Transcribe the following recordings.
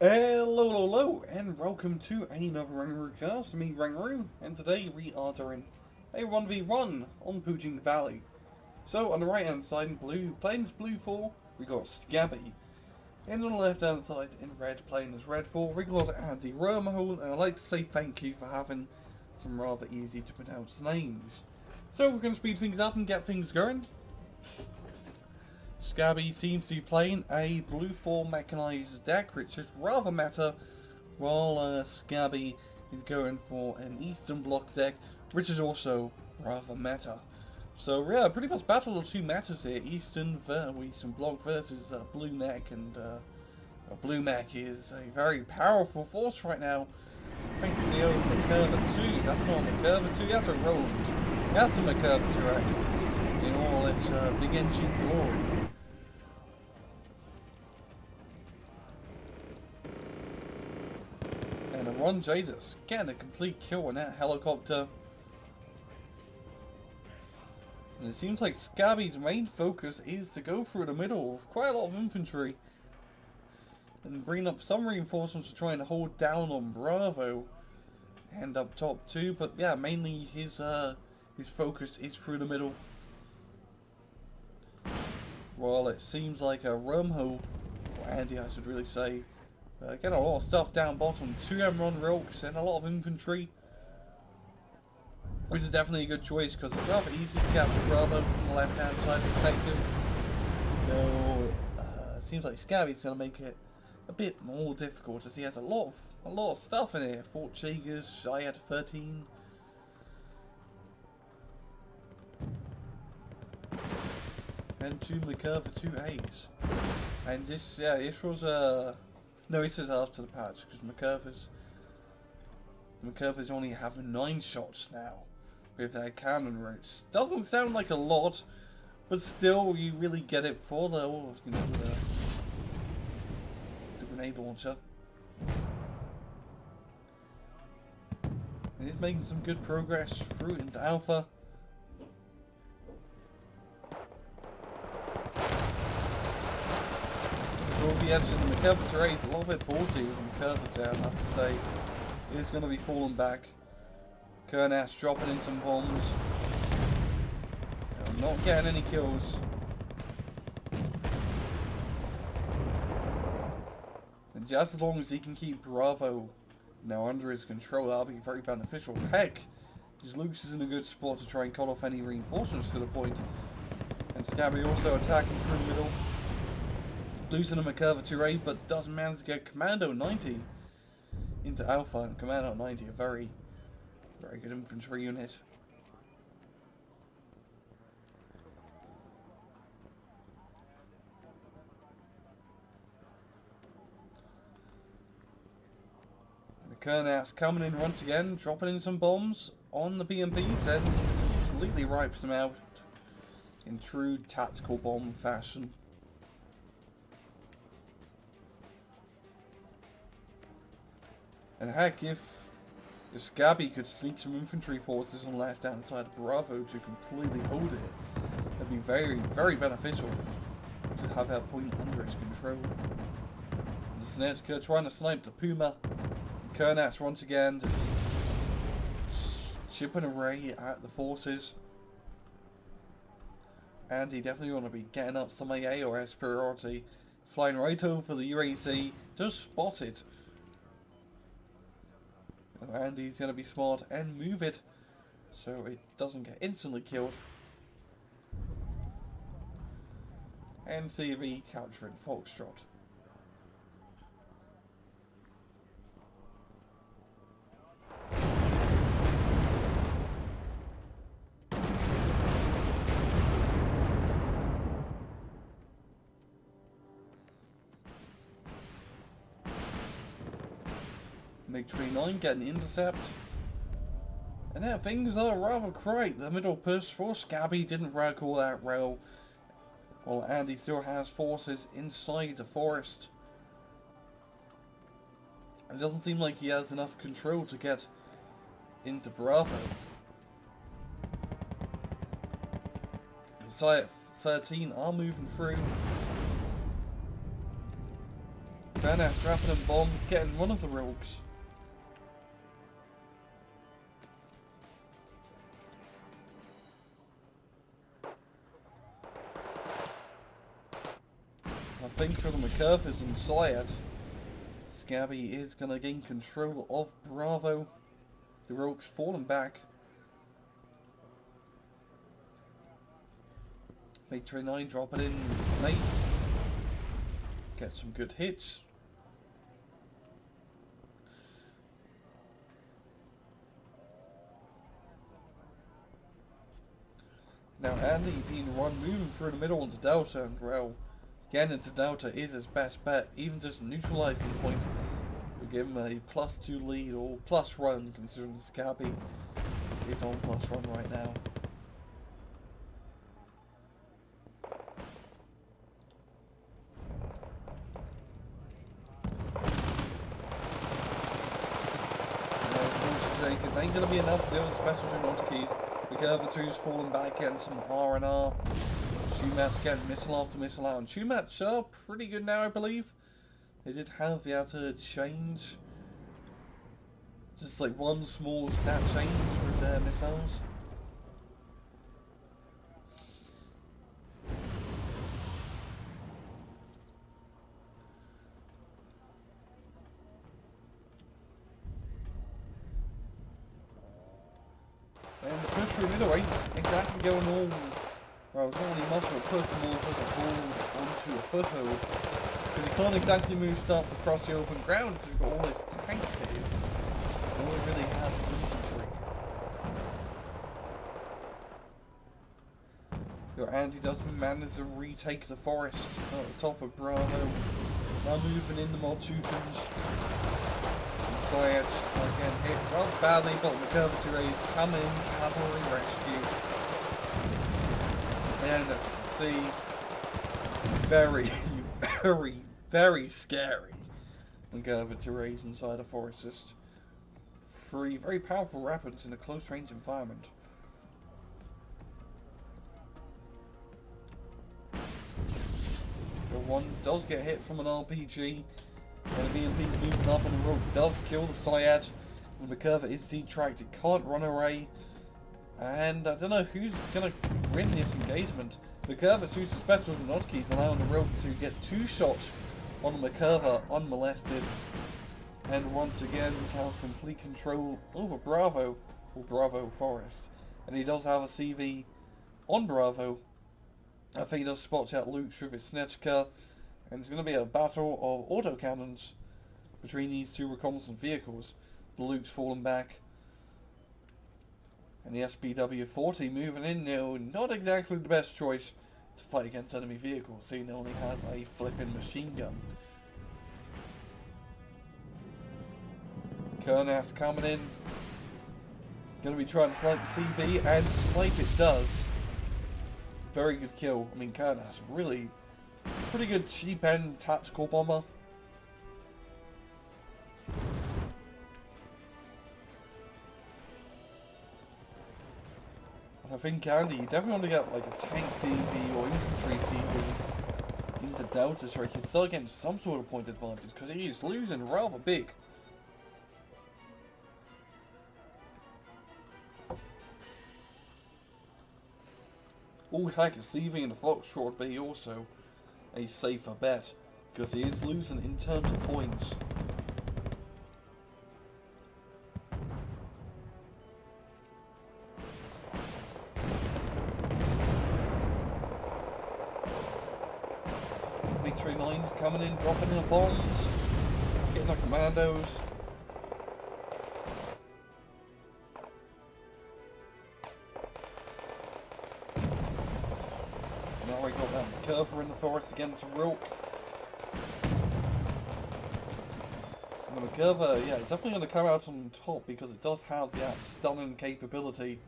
Hello, and welcome to another Rangaroo cast. Me, Rangaroo, and today we are doing a 1v1 on Poojing Valley. So, on the right hand side in blue, playing as blue 4, we got Skabbi. And on the left hand side in red, playing as red 4, we got Andy Wormhole, and I'd like to say thank you for having some rather easy to pronounce names. So, we're going to speed things up and get things going. Skabbi seems to be playing a blue 4 mechanized deck, which is rather meta, while Skabbi is going for an Eastern Bloc deck, which is also rather meta. So yeah, pretty much battle of two metas here, Eastern Bloc versus Blue Mech, and Blue Mech is a very powerful force right now, thanks to the old Macurva 2. That's not a Macurva 2, that's a Roland. That's a Macurva 2 in all its big engine glory. And a Ron Jadis getting a complete kill on that helicopter. And it seems like Skabbi's main focus is to go through the middle with quite a lot of infantry and bring up some reinforcements to try and hold down on Bravo and up top too. But yeah, mainly his focus is through the middle. Well, it seems like a Wormhole, or Andy I should really say, getting a lot of stuff down bottom, 2 Emron Rilks and a lot of infantry, which is definitely a good choice because it's rather easy to capture Bravo from the left hand side perspective. Though it seems like Skabbi's going to make it a bit more difficult as he has a lot of stuff in here. 4 Chagers, shy at 13. And 2 Macurva 2As. And this was no, this is after the patch, because Macurva's only having 9 shots now with their cannon routes. Doesn't sound like a lot, but still, you really get it for the grenade launcher. And he's making some good progress through into Alpha. The edge in the Macurva terrain is a little bit ballsy with the Macurva there, I have to say. It is going to be falling back. Kernas dropping in some bombs. Not getting any kills. And just as long as he can keep Bravo now under his control, that'll be very beneficial. Heck, his Luke's is in a good spot to try and cut off any reinforcements to the point. And Skabbi also attacking through the middle. Losing a Macurva 2A, but does manage to get Commando 90 into Alpha, and Commando 90, a very good infantry unit. And the Kernas coming in once again, dropping in some bombs on the BMPs, and completely wipes them out in true tactical bomb fashion. And heck, if Skabbi could sneak some infantry forces on the left hand side of Bravo to completely hold it, that'd be very beneficial to have that point under his control. And Snezka trying to snipe the Puma. Kernas once again just chipping away at the forces. And he definitely want to be getting up some AA or superiority, flying right over the UAC, just spot it. And he's going to be smart and move it so it doesn't get instantly killed. And CV capturing Foxtrot. MiG-29 getting the intercept. And now things are rather great. The middle push for Skabbi didn't work all that well. While Andy still has forces inside the forest. It doesn't seem like he has enough control to get into Bravo. Site 13 are moving through. Kernas dropping them bombs, getting one of the rogues. I think for the McCurvers and Slayat, Skabbi is going to gain control of Bravo. The rogues falling back. Victory 9 dropping in late. Get some good hits. Now Andy being one moving through the middle into Delta, and well, getting into Delta is his best bet. Even just neutralizing the point will give him a +2 lead, or plus run, considering Skabbi is on plus run right now. Because ain't going to be enough to deal with special technologies. The Curva 2's falling back, getting some R&R. Shumat's getting missile after missile out. And Shumat's are pretty good now, I believe. They did have the outer change. Just like one small stat change with their missiles. And the push through middle ain't exactly going all... Well, it's not really muscle, it puts more as a hold onto a foothold. Because you can't exactly move stuff across the open ground because you've got all this tanks here. All it really has is infantry. Your Andy does manage to retake the forest at the top of Bravo. Now moving in the Maltutans. Slayat again hit rather badly, but the Curvature Rays come in, cavalry rescue. And as you can see, very, very scary when Curvature Rays inside a forest. Just 3 very powerful weapons in a close range environment. The one does get hit from an RPG. And the BMP's moving up on the road does kill the Slayat. And the Curva is C-tracked, it can't run away. And I don't know who's going to win this engagement. The Curva shoots the special hotkeys, allowing the rogue to get 2 shots on the Curva unmolested. And once again has complete control over Bravo, or Bravo Forest. And he does have a CV on Bravo. I think he does spot out Luke through his Snechka. And it's going to be a battle of autocannons between these 2 reconnaissance vehicles. The Luke's falling back. And the SPW-40 moving in now. Not exactly the best choice to fight against enemy vehicles, seeing it only has a flipping machine gun. Kernas coming in. Going to be trying to snipe the CV, and snipe it does. Very good kill. I mean, Kernas really... pretty good cheap end tactical bomber. I think Andy, you definitely want to get like a tank CV or infantry CV into Delta so he can still get some sort of point advantage, because he is losing rather big. Oh heck, a CV and a Foxtrot would be also a safer bet, because he is losing in terms of points. Victory 9's coming in, dropping in the bombs, getting the commandos. Now we got that Curva in the forest against Rook. And the Curva, yeah, it's definitely going to come out on top because it does have that stunning capability.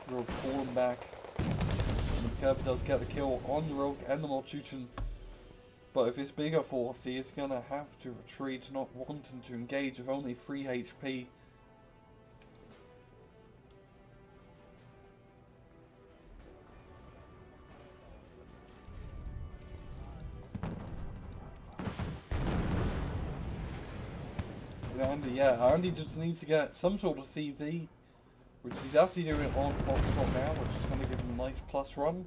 Rook pulling back. And the Curva does get the kill on the Rook and the Maltutan. But if it's bigger force, he is going to have to retreat, not wanting to engage with only 3 HP. Andy, yeah, Andy just needs to get some sort of CV, which he's actually doing on Foxtrot now, which is going to give him a nice plus run.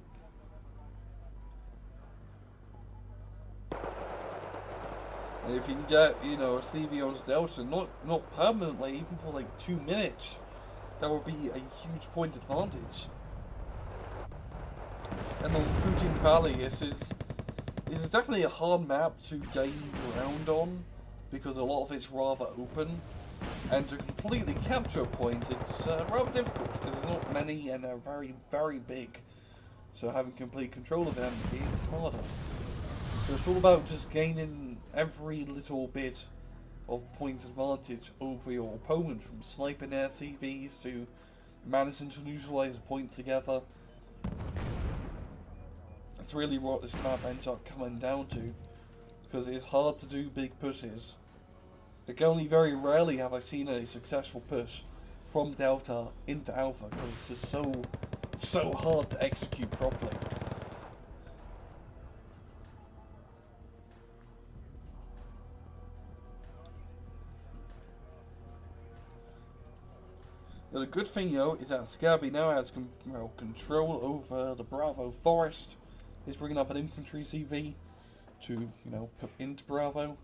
And if you can get, you know, a CV on Delta, not permanently, even for like 2 minutes, that would be a huge point advantage. And on Putin Valley, this is definitely a hard map to gain ground on, because a lot of it's rather open, and to completely capture a point, it's rather difficult, because there's not many and they're very, very big. So having complete control of them is harder. So it's all about just gaining every little bit of point advantage over your opponent, from sniping their CVs to managing to neutralize a point together. That's really what this map ends up coming down to, because it is hard to do big pushes. Like, only very rarely have I seen a successful push from Delta into Alpha, because it's just so hard to execute properly. The good thing, though, is that Skabbi now has control over the Bravo Forest. He's bringing up an infantry CV to, you know, put into Bravo.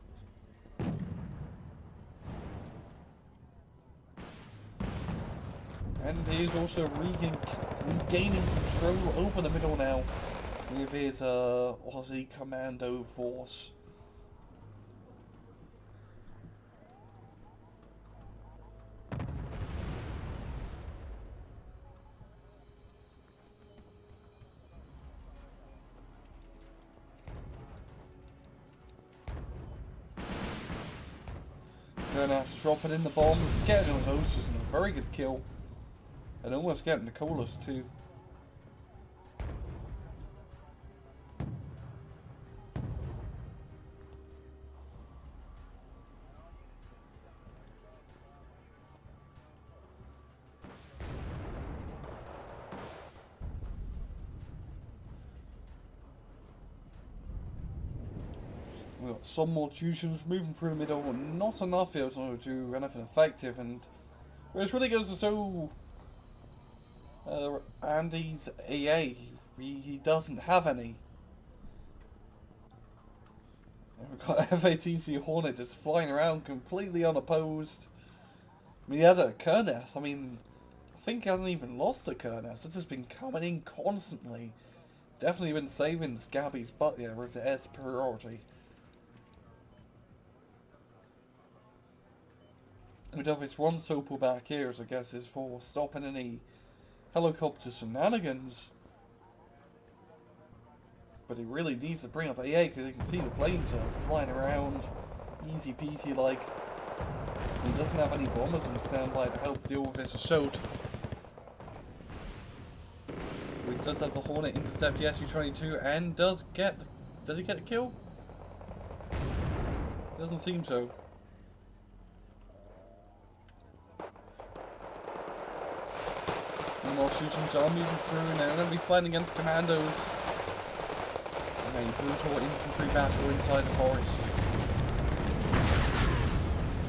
And he is also regaining control over the middle now with his Aussie Commando force. Gurnas dropping in the bombs, getting those hosters, and a very good kill. And almost getting the coolest too. We've got some more Tusians moving through the middle, not enough here to do anything effective, and it really goes to show Andy's EA, he doesn't have any. And we've got F-18C Hornet just flying around completely unopposed. I mean, he had a Kurnas, I think he hasn't even lost a Kurnas, it's just been coming in constantly. Definitely been saving Skabbi's butt there with the air superiority. We'd have this one Sopal back here, so I guess is for stopping any helicopter shenanigans. But he really needs to bring up AA, because you can see the planes are flying around easy peasy like. He doesn't have any bombers on standby to help deal with this assault. He does have the Hornet intercept the Su-22 and does he get a kill? Doesn't seem so. More Tusians are moving through, and they're going to be fighting against commandos. A brutal infantry battle inside the forest.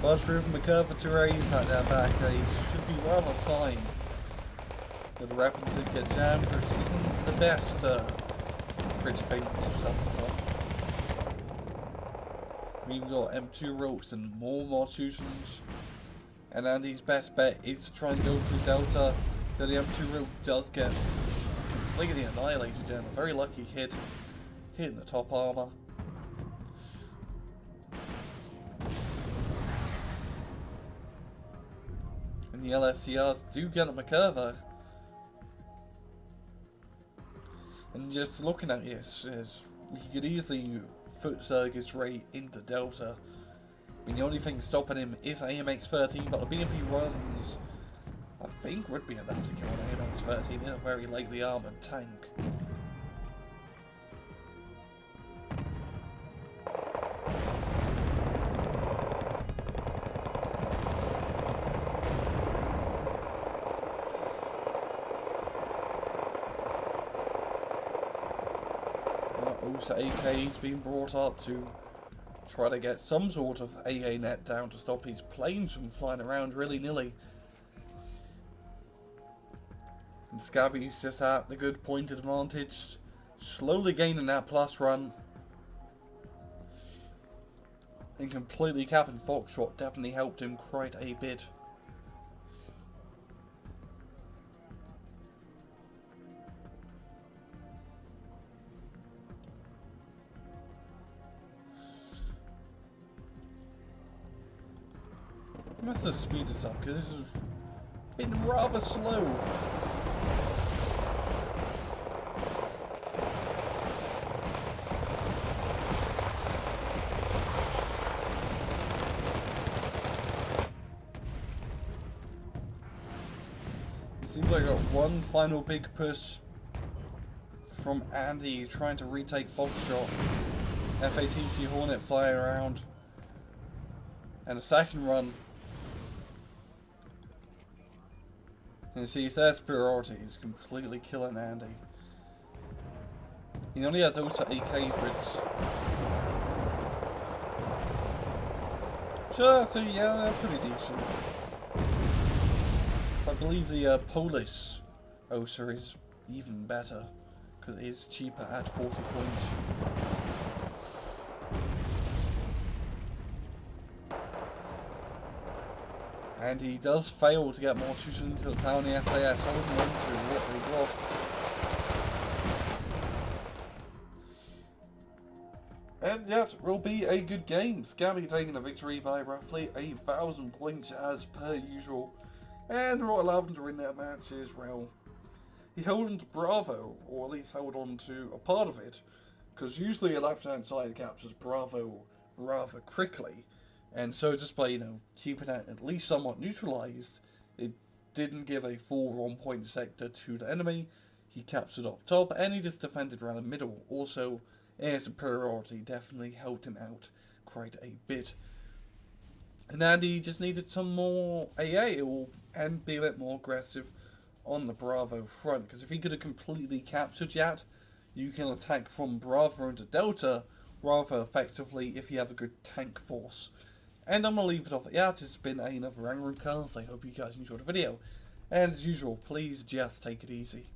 Burst through from the curvatures at their back, they should be rather fine. But the weapons did get jammed, which isn't the best pretty thing to suffer from. We've got M2 ropes and more Tusians. And Andy's best bet is to try and go through Delta. The M2 rope does get completely annihilated and a very lucky hit in the top armor. And the LSCRs do get up McCurver. And just looking at this, he could easily foot surge his way into Delta. I mean, the only thing stopping him is AMX-13, but the BMP runs I think would be enough to kill an AMX-13 in a very lightly armoured tank. Also AK's being brought up to try to get some sort of AA net down to stop his planes from flying around willy-nilly. And Skabbi's just at the good point advantage, slowly gaining that plus run. And completely capping Foxtrot definitely helped him quite a bit. I must have speed this up because this has been rather slow. It seems like I got one final big push from Andy trying to retake Foxtrot. FATC Hornet fly around. And a second run. And you see, their superiority is completely killing Andy. He only has also AK fridge. Sure, so yeah, they're pretty decent. I believe the Polish OSA is even better, because it is cheaper at 40 points. And he does fail to get more troops into the town. The SAS holding on to what they've lost. And yet, it will be a good game. Skabbi taking a victory by roughly 1,000 points as per usual. And what allowed him to win that match is, well, he held on to Bravo, or at least held on to a part of it. Because usually a left-hand side captures Bravo rather quickly. And so just by, keeping it at least somewhat neutralized, it didn't give a full 1 point sector to the enemy. He captured up top, and he just defended around the middle. Also, air superiority definitely helped him out quite a bit. And Andy just needed some more AA and be a bit more aggressive on the Bravo front. Because if he could have completely captured Yat, you can attack from Bravo into Delta rather effectively if you have a good tank force. And I'm going to leave it off at that. It's been another Rangroom cast. I hope you guys enjoyed the video. And as usual, please just take it easy.